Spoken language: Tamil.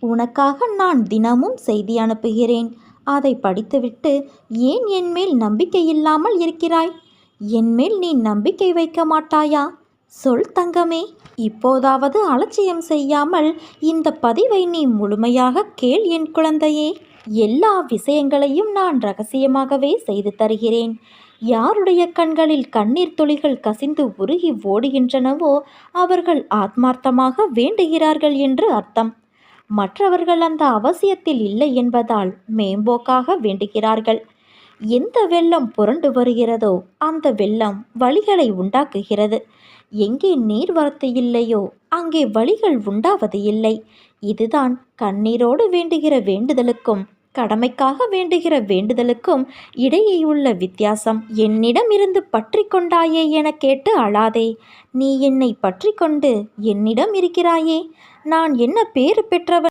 உனக்காக நான் தினமும் செய்தி அனுப்புகிறேன். அதை படித்துவிட்டு ஏன் என்மேல் நம்பிக்கை இல்லாமல் இருக்கிறாய்? என்மேல் நீ நம்பிக்கை வைக்க மாட்டாயா? சொல் தங்கமே. இப்போதாவது அலட்சியம் செய்யாமல் இந்த பதிவை நீ முழுமையாக கேள் என் குழந்தையே. எல்லா விஷயங்களையும் நான் ரகசியமாகவே செய்து தருகிறேன். யாருடைய கண்களில் கண்ணீர் துளிகள் கசிந்து உருகி ஓடுகின்றனவோ அவர்கள் ஆத்மார்த்தமாக வேண்டுகிறார்கள் என்று அர்த்தம். மற்றவர்கள் அந்த அவசியத்தில் இல்லை என்பதால் மேம்போக்காக வேண்டுகிறார்கள். எந்த வெள்ளம் புரண்டு வருகிறதோ அந்த வெள்ளம் வழிகளை உண்டாக்குகிறது. எங்கே நீர்வரத்து இல்லையோ அங்கே வழிகள் உண்டாவது இல்லை. இதுதான் கண்ணீரோடு வேண்டுகிற வேண்டுதலுக்கும் கடமைக்காக வேண்டுகிற வேண்டுதலுக்கும் இடையே உள்ள வித்தியாசம். என்னிடம் இருந்து பற்றி கொண்டாயே என கேட்டு அழாதே. நீ என்னை பற்றி கொண்டு என்னிடம் இருக்கிறாயே. நான் என்ன பேறு பெற்றவன்